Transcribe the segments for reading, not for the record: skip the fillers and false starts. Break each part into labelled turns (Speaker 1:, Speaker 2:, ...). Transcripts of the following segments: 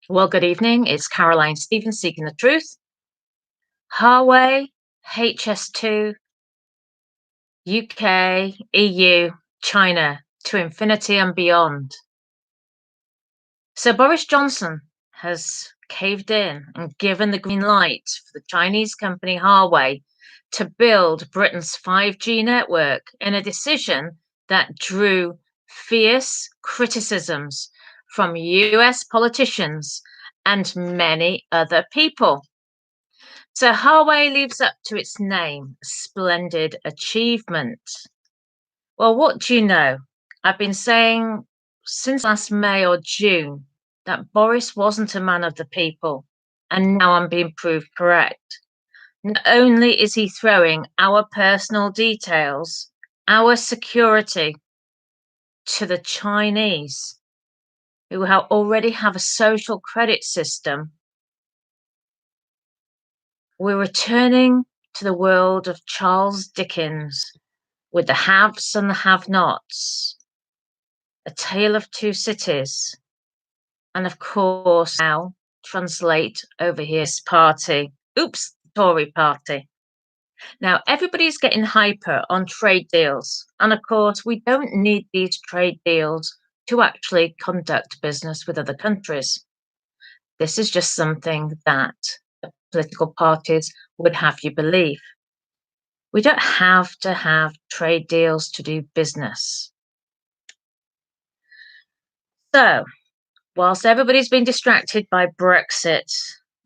Speaker 1: Well, good evening. It's Caroline Stevens seeking the truth. Huawei HS2, UK, EU, China to infinity and beyond. So Boris Johnson has caved in and given the green light for the Chinese company Huawei to build Britain's 5G network in a decision that drew fierce criticisms from US politicians and many other people. So Huawei lives up to its name, a splendid achievement. Well, what do you know? I've been saying since last May or June that Boris wasn't a man of the people, and now I'm being proved correct. Not only is he throwing our personal details, our security to the Chinese, who already have a social credit system, we're returning to the world of Charles Dickens with the haves and the have-nots, A Tale of Two Cities, and of course now translate over here this party. Oops, Tory party. Now everybody's getting hyper on trade deals, and of course we don't need these trade deals to actually conduct business with other countries. This is just something that the political parties would have you believe. We don't have to have trade deals to do business. So, whilst everybody's been distracted by Brexit,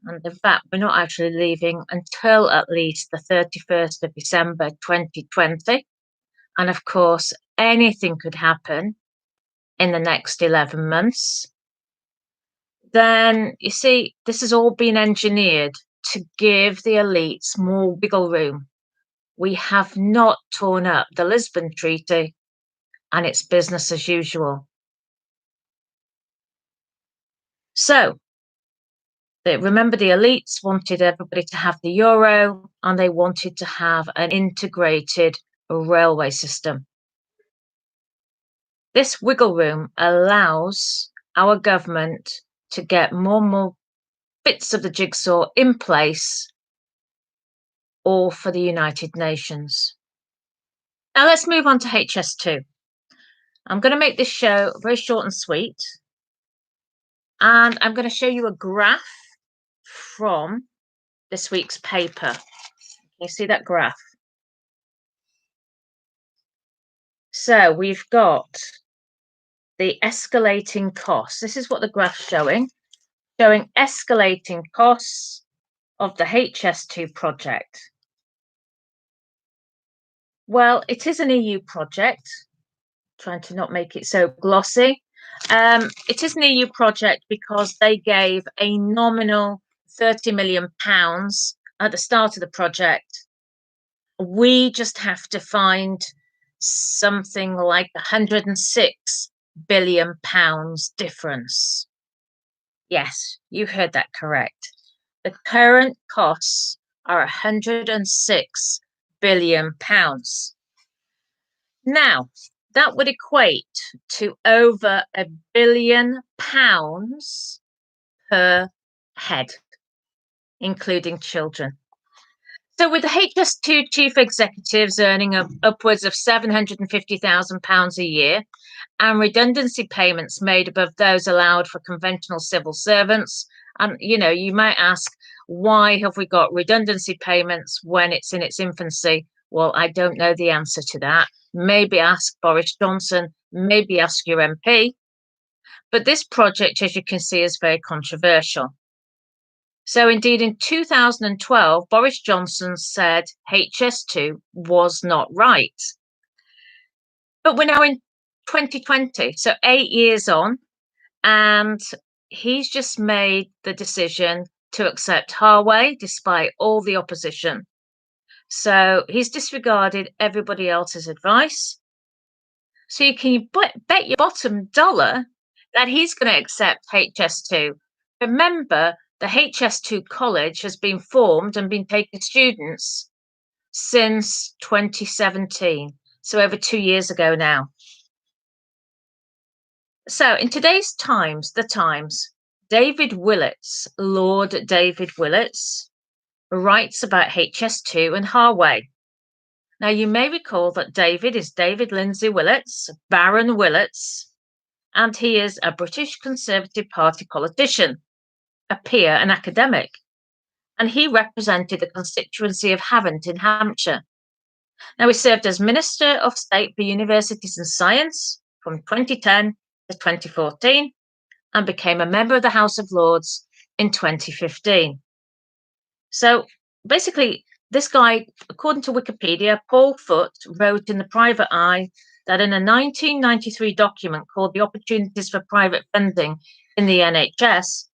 Speaker 1: and in fact, we're not actually leaving until at least the 31st of December 2020, and of course, anything could happen in the next 11 months, then you see, this has all been engineered to give the elites more wiggle room. We have not torn up the Lisbon Treaty, and it's business as usual. So, remember, the elites wanted everybody to have the euro and they wanted to have an integrated railway system. This wiggle room allows our government to get more and more bits of the jigsaw in place, all for the United Nations. Now let's move on to HS2. I'm going to make this show very short and sweet. And I'm going to show you a graph from this week's paper. You see that graph? So we've got the escalating costs. This is what the graph's showing escalating costs of the HS2 project. Well, it is an EU project, trying to not make it so glossy. It is an EU project because they gave a nominal £30 million at the start of the project. We just have to find something like £106 billion difference. Yes, you heard that correct. The current costs are £106 billion. Now, that would equate to over £1 billion per head, including children. So with the HS2 chief executives earning upwards of £750,000 a year and redundancy payments made above those allowed for conventional civil servants, and you might ask, why have we got redundancy payments when it's in its infancy? Well, I don't know the answer to that. Maybe ask Boris Johnson, maybe ask your MP. But this project, as you can see, is very controversial. So indeed, in 2012, Boris Johnson said HS2 was not right. But we're now in 2020, so 8 years on, and he's just made the decision to accept Huawei despite all the opposition. So he's disregarded everybody else's advice. So you can bet your bottom dollar that he's going to accept HS2. Remember, the HS2 college has been formed and been taking students since 2017, so over 2 years ago now. So in today's Times, the Times, David Willits, Lord David Willits, writes about HS2 and Huawei. Now, you may recall that David is David Lindsay Willits, Baron Willits, and he is a British Conservative Party politician, a peer and academic, and he represented the constituency of Havant in Hampshire. Now, he served as Minister of State for Universities and Science from 2010 to 2014 and became a member of the House of Lords in 2015. So basically, this guy, according to Wikipedia, Paul Foote, wrote in the Private Eye that in a 1993 document called The Opportunities for Private Funding in the NHS,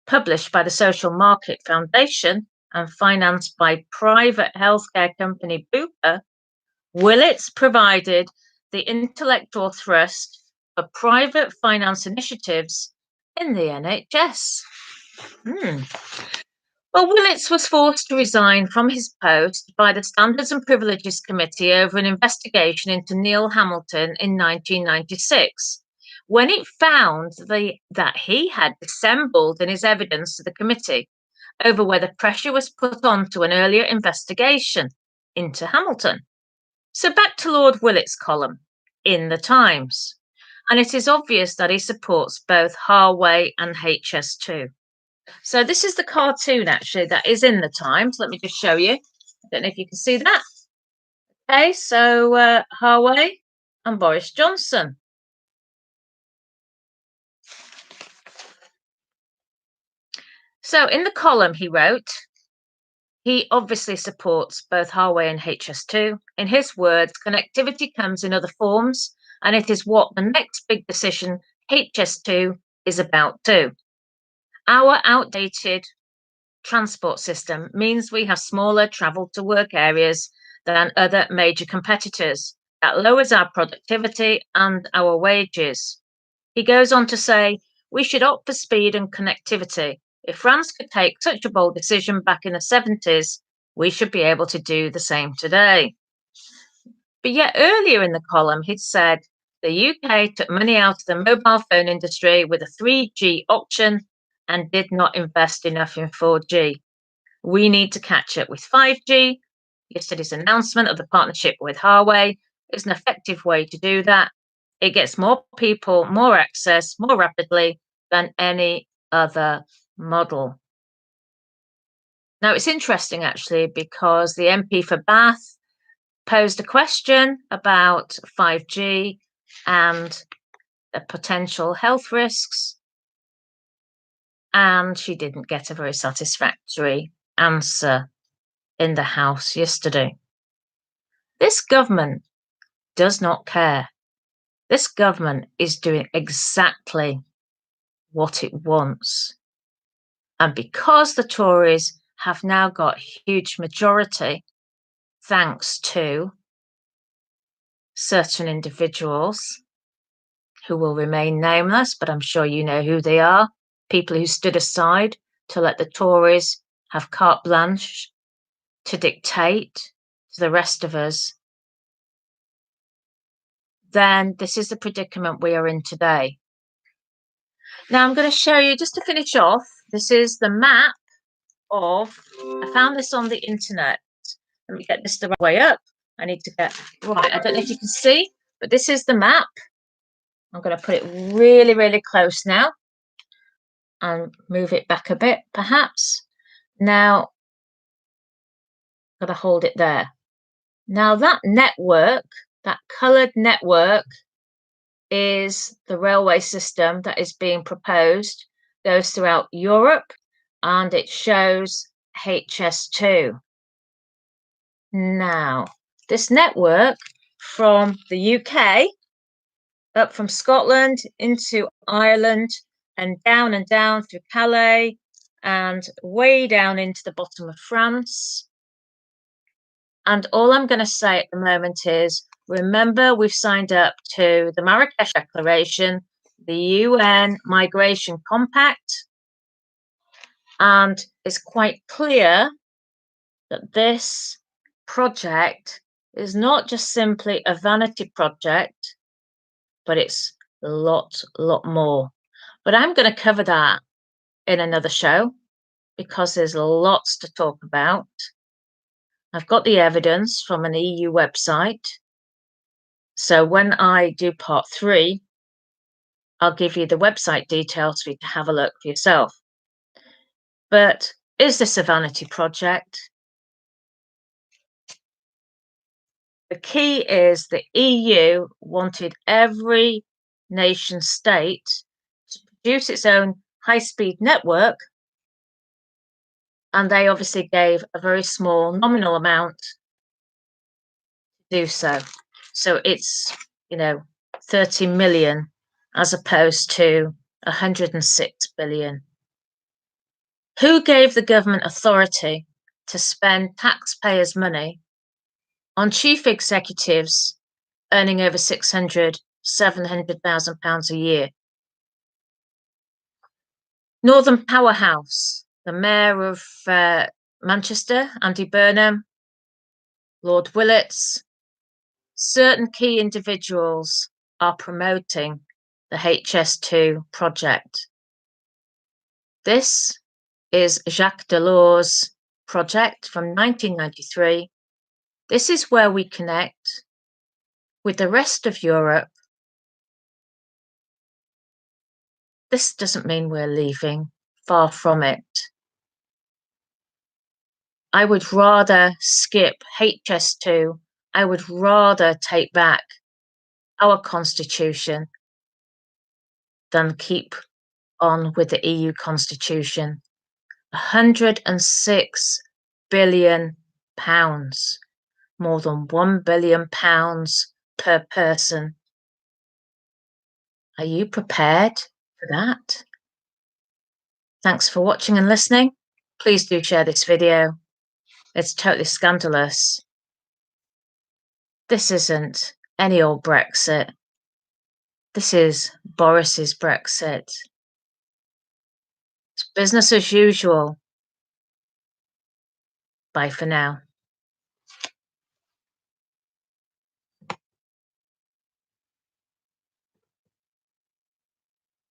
Speaker 1: published by the Social Market Foundation and financed by private healthcare company Bupa, Willits provided the intellectual thrust for private finance initiatives in the NHS. Well, Willits was forced to resign from his post by the Standards and Privileges Committee over an investigation into Neil Hamilton in 1996, when it found that he had dissembled in his evidence to the committee over whether pressure was put on to an earlier investigation into Hamilton. So back to Lord Willits' column in the Times, and it is obvious that he supports both Huawei and HS2. So this is the cartoon actually that is in the Times. Let me just show you. I don't know if you can see that. Okay, so Huawei and Boris Johnson. So in the column he wrote, he obviously supports both Huawei and HS2. In his words, connectivity comes in other forms, and it is what the next big decision HS2 is about too. Our outdated transport system means we have smaller travel to work areas than other major competitors. That lowers our productivity and our wages. He goes on to say, we should opt for speed and connectivity. If France could take such a bold decision back in the 70s, we should be able to do the same today. But yet earlier in the column, he'd said the UK took money out of the mobile phone industry with a 3G auction and did not invest enough in 4G. We need to catch up with 5G. Yesterday's announcement of the partnership with Huawei is an effective way to do that. It gets more people, more access, more rapidly than any other model. Now, it's interesting actually because the MP for Bath posed a question about 5G and the potential health risks, and she didn't get a very satisfactory answer in the House yesterday. This government does not care. This government is doing exactly what it wants. And because the Tories have now got a huge majority, thanks to certain individuals who will remain nameless, but I'm sure you know who they are, people who stood aside to let the Tories have carte blanche to dictate to the rest of us, then this is the predicament we are in today. Now I'm going to show you, just to finish off, this is the map of, I found this on the internet. Let me get this the right way up. I need to get, right, I don't know if you can see, but this is the map. I'm going to put it really, really close now and move it back a bit, perhaps. Now, I'm going to hold it there. Now that network, that coloured network, is the railway system that is being proposed, goes throughout Europe, and it shows HS2. Now, this network from the UK, up from Scotland into Ireland, and down through Calais, and way down into the bottom of France. And all I'm going to say at the moment is, remember, we've signed up to the Marrakesh Declaration, the UN Migration Compact, and it's quite clear that this project is not just simply a vanity project, but it's a lot more. But I'm going to cover that in another show because there's lots to talk about. I've got the evidence from an EU website. So when I do part 3, I'll give you the website details for you to have a look for yourself. But is this a vanity project? The key is the EU wanted every nation state to produce its own high-speed network, and they obviously gave a very small nominal amount to do so. So it's, 30 million as opposed to 106 billion. Who gave the government authority to spend taxpayers' money on chief executives earning over 700,000 pounds a year? Northern Powerhouse, the Mayor of Manchester, Andy Burnham, Lord Willits, certain key individuals are promoting the HS2 project. This is Jacques Delors' project from 1993. This is where we connect with the rest of Europe. This doesn't mean we're leaving, far from it. I would rather skip HS2. I would rather take back our constitution than keep on with the EU constitution. 106 billion pounds, more than 1 billion pounds per person. Are you prepared for that? Thanks for watching and listening. Please do share this video. It's totally scandalous. This isn't any old Brexit. This is Boris's Brexit. It's business as usual. Bye for now.